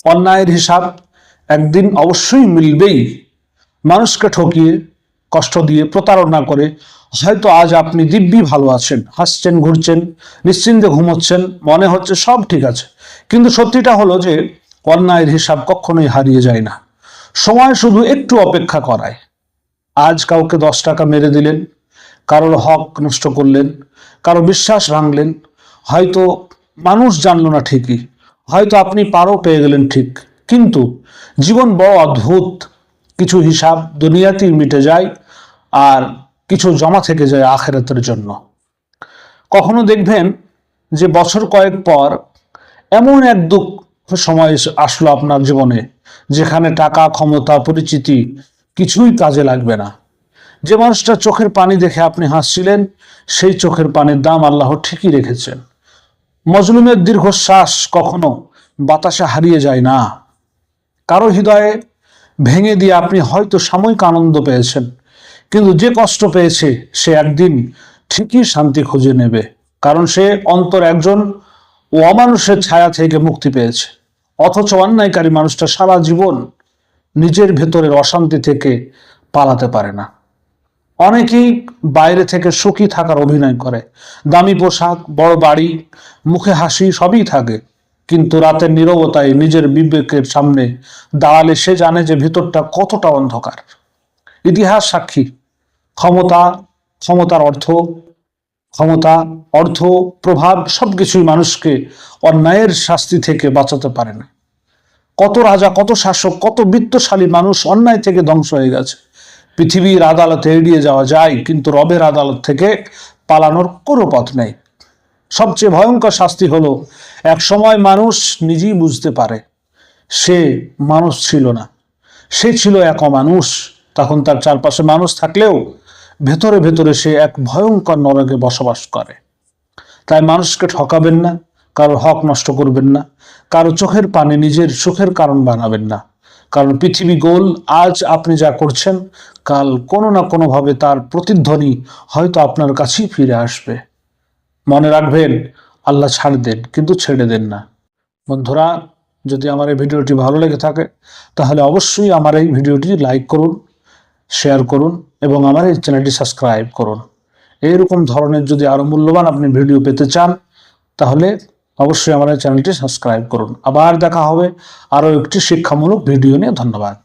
অন্যায়ের হিসাব একদিন অবশ্যই মিলবেই। মানুষকে ঠকিয়ে, কষ্ট দিয়ে, প্রতারণা করে হয়তো আজ আপনি দিব্যি ভালো আছেন, হাসছেন, ঘুরছেন, নিশ্চিন্তে ঘুমোচ্ছেন, মনে হচ্ছে সব ঠিক আছে। কিন্তু সত্যিটা হলো যে অন্যায়ের হিসাব কখনোই হারিয়ে যায় না। সময় শুধু একটু অপেক্ষা করায়। আজ কাউকে 10 টাকা মেরে দিলেন, কারোর হক নষ্ট করলেন, কারো বিশ্বাস ভাঙলেন, হয়তো মানুষ জানলো না ঠিকই, হয়তো আপনি পারও পেয়ে গেলেন ঠিক, কিন্তু জীবন বড় অদ্ভুত। কিছু হিসাব দুনিয়াতেই মিটে যায়, আর কিছু জমা থেকে যায় আখেরাতের জন্য। কখনো দেখবেন যে বছর কয়েক পর এমন এক দুঃখ সময় আসলো আপনার জীবনে, যেখানে টাকা, ক্ষমতা, পরিচিতি কিছুই কাজে লাগবে না। যে মানুষটা চোখের পানি দেখে আপনি হাসছিলেন, সেই চোখের পানির দাম আল্লাহ ঠিকই রেখেছেন। মজলুমের দীর্ঘশ্বাস কখনো বাতাসে হারিয়ে যায় না। কারো হৃদয়ে ভেঙে দিয়ে আপনি হয়তো সাময়িক আনন্দ পেয়েছেন, কিন্তু যে কষ্ট পেয়েছে সে একদিন ঠিকই শান্তি খুঁজে নেবে, কারণ সে অন্তর একজন অমানুষের ছায়া থেকে মুক্তি পেয়েছে। অথচ অন্যায়কারী মানুষটা সারা জীবন নিজের ভেতরের অশান্তি থেকে পালাতে পারে না। অনেকেই বাইরে থেকে সুখী থাকার অভিনয় করে, দামি পোশাক, বড় বাড়ি, মুখে হাসি সবই থাকে, কিন্তু রাতের নীরবতায় নিজের বিবেকের সামনে দাঁড়ালে সে জানে যে ভিতরটা কতটা অন্ধকার। ইতিহাস সাক্ষী, ক্ষমতা, ক্ষমতার অর্থ, ক্ষমতা, অর্থ, প্রভাব সবকিছুই মানুষকে অন্যায়ের শাস্তি থেকে বাঁচাতে পারে না। কত রাজা, কত শাসক, কত বিত্তশালী মানুষ অন্যায় থেকে ধ্বংস হয়ে গেছে। পৃথিবীর আদালতে এড়িয়ে যাওয়া যায়, কিন্তু রবের আদালত থেকে পালানোর কোনো পথ নেই। সবচেয়ে ভয়ঙ্কর শাস্তি হলো, এক সময় মানুষ নিজেই বুঝতে পারে সে মানুষ ছিল না, সে ছিল এক অমানুষ। তখন তার চারপাশে মানুষ থাকলেও ভেতরে ভেতরে সে এক ভয়ঙ্কর নরকে বসবাস করে। তাই মানুষকে ঠকাবেন না, কারো হক নষ্ট করবেন না, কারো চোখের পানি নিজের সুখের কারণ বানাবেন না। কারণ পৃথিবী গোল, আজ আপনি যা করছেন কাল কোনো না কোনোভাবে তার প্রতিধ্বনি হয়তো আপনার কাছেই ফিরে আসবে। মনে রাখবেন, আল্লাহ ছাড় দেন কিন্তু ছেড়ে দেন না। বন্ধুরা, যদি আমার এই ভিডিওটি ভালো লেগে থাকে তাহলে অবশ্যই আমার এই ভিডিওটি লাইক করুন, শেয়ার করুন এবং আমার এই চ্যানেলটি সাবস্ক্রাইব করুন। এইরকম ধরনের যদি আরো মূল্যবান আপনি ভিডিও পেতে চান তাহলে অবশ্যই আমার এই চ্যানেলটি সাবস্ক্রাইব করুন। আবার দেখা হবে আরো একটি শিক্ষামূলক ভিডিও নিয়ে। ধন্যবাদ।